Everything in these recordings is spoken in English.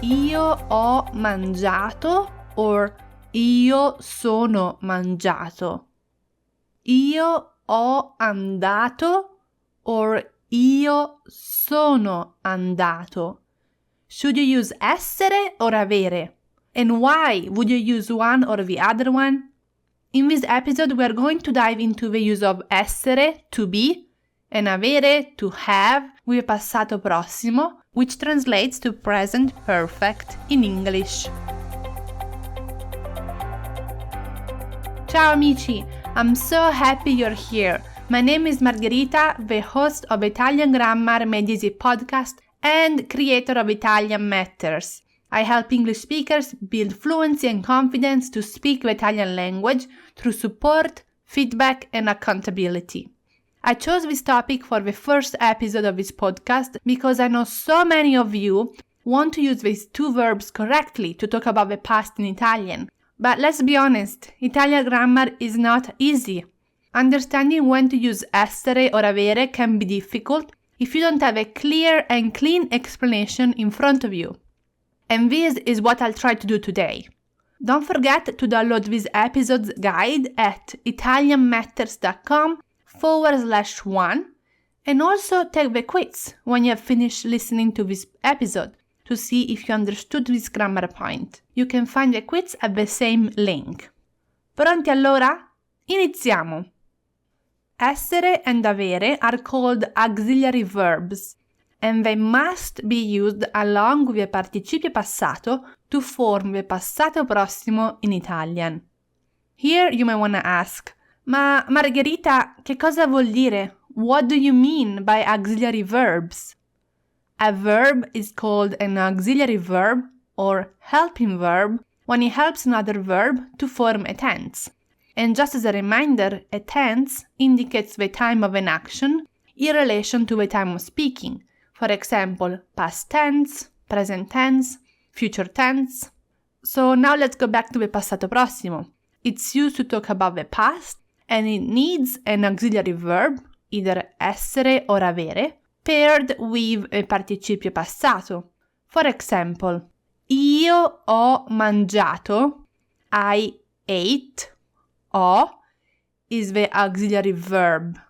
io ho mangiato or io sono mangiato? Io ho andato or io sono andato? Should you use essere or avere? And why would you use one or the other one? In this episode, we are going to dive into the use of essere, to be, and avere, to have, with Passato Prossimo, which translates to present perfect in English. Ciao amici! I'm so happy you're here. My name is Margherita, the host of Italian Grammar Made Easy podcast and creator of Italian Matters. I help English speakers build fluency and confidence to speak the Italian language through support, feedback, and accountability. I chose this topic for the first episode of this podcast because I know so many of you want to use these two verbs correctly to talk about the past in Italian. But let's be honest, Italian grammar is not easy. Understanding when to use essere or avere can be difficult if you don't have a clear and clean explanation in front of you. And this is what I'll try to do today. Don't forget to download this episode's guide at italianmatters.com/1 and also take the quiz when you have finished listening to this episode to see if you understood this grammar point. You can find the quiz at the same link. Pronti allora? Iniziamo! Essere and avere are called auxiliary verbs, and they must be used along with the participio passato to form the passato prossimo in Italian. Here you may want to ask, ma Margherita, che cosa vuol dire? What do you mean by auxiliary verbs? A verb is called an auxiliary verb or helping verb when it helps another verb to form a tense. And just as a reminder, a tense indicates the time of an action in relation to the time of speaking. For example, past tense, present tense, future tense. So now let's go back to the passato prossimo. It's used to talk about the past and it needs an auxiliary verb, either essere or avere, paired with a participio passato. For example, io ho mangiato, I ate. Ho is the auxiliary verb.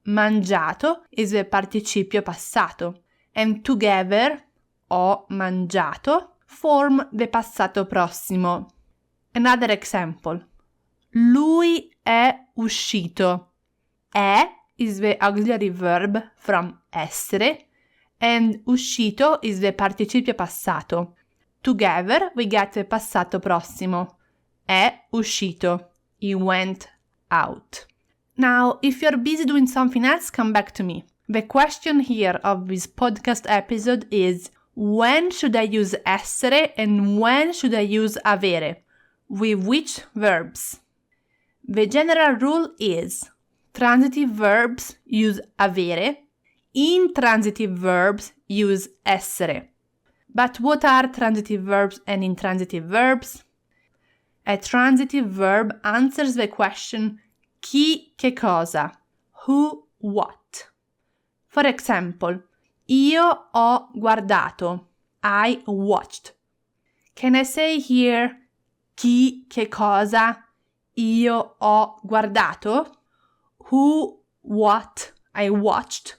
Mangiato is the participio passato. And together, ho mangiato, form the passato prossimo. Another example. Lui è uscito. È is the auxiliary verb from essere, and uscito is the participio passato. Together, we get the passato prossimo. È uscito. He went out. Now, if you're busy doing something else, come back to me. The question here of this podcast episode is, when should I use essere and when should I use avere? With which verbs? The general rule is, transitive verbs use avere, intransitive verbs use essere. But what are transitive verbs and intransitive verbs? A transitive verb answers the question chi che cosa, who what. For example, io ho guardato, I watched. Can I say here chi che cosa, io ho guardato, who what I watched?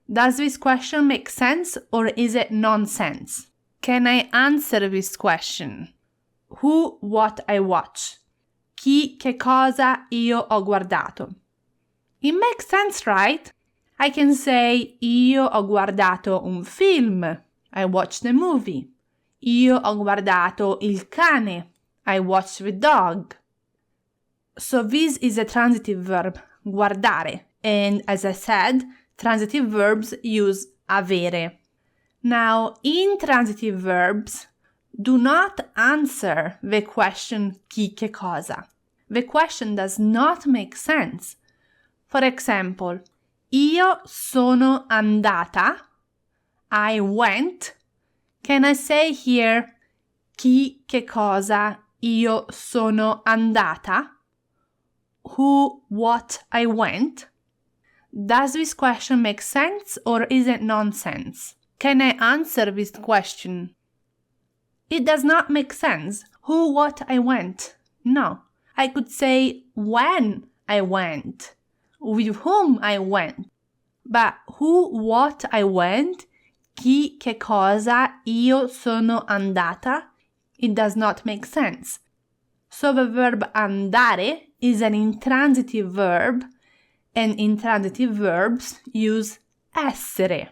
Does this question make sense or is it nonsense? Can I answer this question? Who, what I watch. Chi, che cosa io ho guardato. It makes sense, right? I can say io ho guardato un film. I watched a movie. Io ho guardato il cane. I watched the dog. So this is a transitive verb, guardare. And as I said, transitive verbs use avere. Now, intransitive verbs do not answer the question chi che cosa. The question does not make sense. For example, io sono andata, I went. Can I say here chi che cosa io sono andata? Who, what I went? Does this question make sense or is it nonsense? Can I answer this question? It does not make sense. Who, what, I went. No. I could say when I went, with whom I went. But who, what, I went, chi, che cosa, io sono andata, it does not make sense. So the verb andare is an intransitive verb, and intransitive verbs use essere.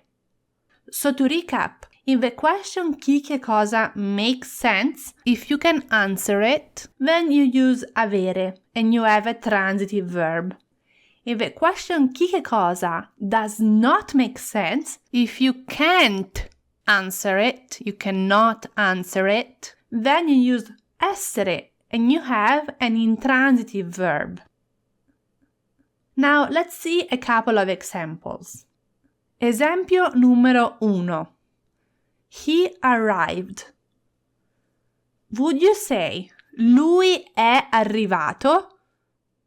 So to recap, if the question chi che cosa makes sense, if you can answer it, then you use avere and you have a transitive verb. If the question chi che cosa does not make sense, if you can't answer it, you cannot answer it, then you use essere and you have an intransitive verb. Now let's see a couple of examples. Esempio numero 1. He arrived. Would you say lui è arrivato,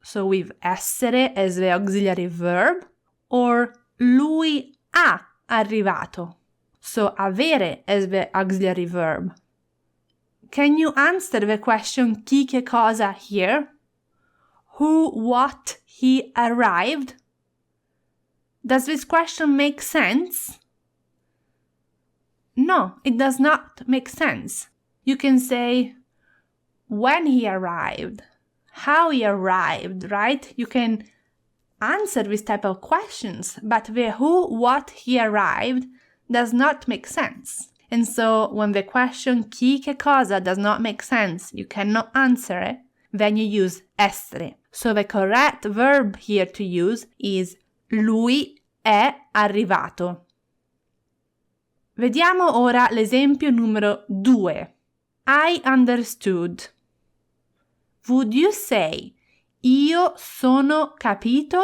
so with essere as the auxiliary verb, or lui ha arrivato, so avere as the auxiliary verb? Can you answer the question chi che cosa here? Who, what, he arrived? Does this question make sense? No, it does not make sense. You can say when he arrived, how he arrived, right? You can answer this type of questions, but the who, what, he arrived does not make sense. And so when the question chi che cosa does not make sense, you cannot answer it, then you use essere. So the correct verb here to use is lui è arrivato. Vediamo ora l'esempio numero 2. I understood. Would you say io sono capito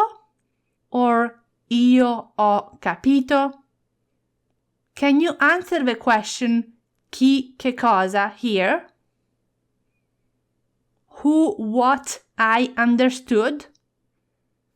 or io ho capito? Can you answer the question chi che cosa here? Who, what, I understood?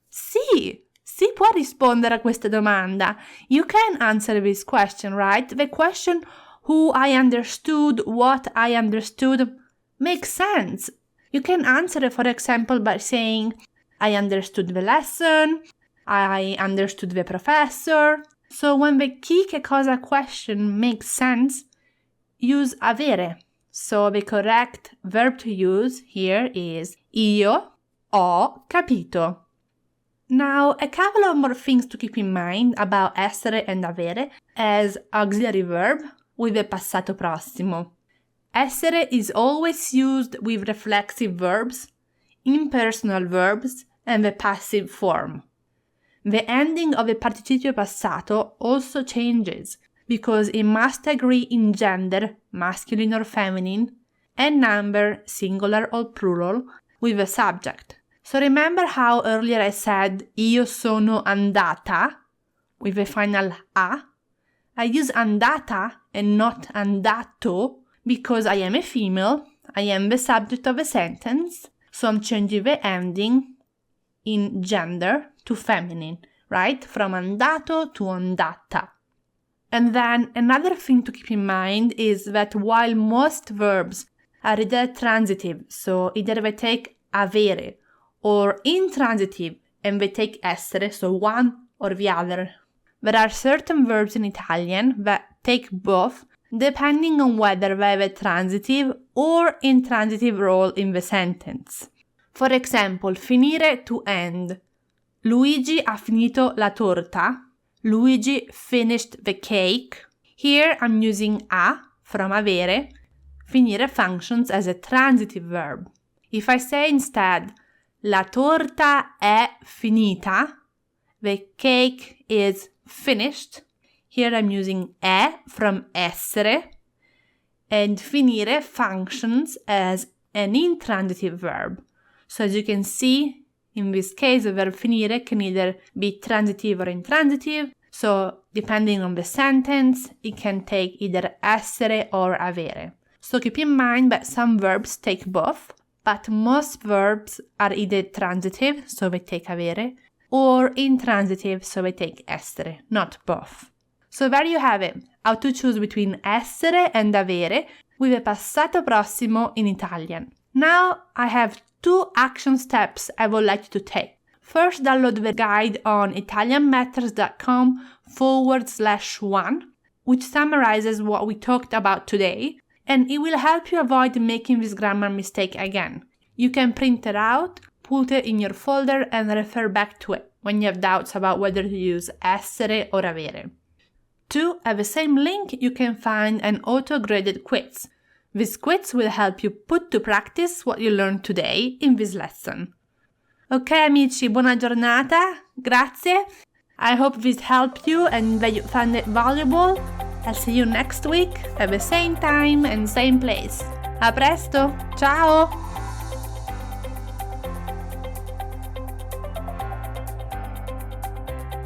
Sì, si può rispondere a questa domanda. You can answer this question, right? The question who I understood, what I understood makes sense. You can answer it, for example, by saying, I understood the lesson, I understood the professor. So when the chi che cosa question makes sense, use avere. So the correct verb to use here is io ho capito. Now, a couple of more things to keep in mind about essere and avere as auxiliary verb with the Passato Prossimo. Essere is always used with reflexive verbs, impersonal verbs, and the passive form. The ending of the participio passato also changes because it must agree in gender, masculine or feminine, and number, singular or plural, with the subject. So remember how earlier I said io sono andata with the final a? I use andata and not andato because I am a female, I am the subject of a sentence, so I'm changing the ending in gender to feminine, right? From andato to andata. And then another thing to keep in mind is that while most verbs are either transitive, so either they take avere, or intransitive and they take essere, so one or the other, there are certain verbs in Italian that take both depending on whether they have a transitive or intransitive role in the sentence. For example, finire to end. Luigi ha finito la torta. Luigi finished the cake. Here I'm using a from avere. Finire functions as a transitive verb. If I say instead, la torta è finita, the cake is finished. Here I'm using è from essere, and finire functions as an intransitive verb. So as you can see, in this case, the verb finire can either be transitive or intransitive. So depending on the sentence, it can take either essere or avere. So keep in mind that some verbs take both, but most verbs are either transitive, so they take avere, or intransitive, so they take essere, not both. So there you have it, how to choose between essere and avere with a passato prossimo in Italian. Now I have 2 action steps I would like you to take. First, download the guide on italianmatters.com/1, which summarizes what we talked about today, and it will help you avoid making this grammar mistake again. You can print it out, put it in your folder, and refer back to it when you have doubts about whether to use essere or avere. 2. At the same link, you can find an auto-graded quiz. This quiz will help you put to practice what you learned today in this lesson. Ok amici, buona giornata, grazie. I hope this helped you and that you found it valuable. I'll see you next week at the same time and same place. A presto, ciao!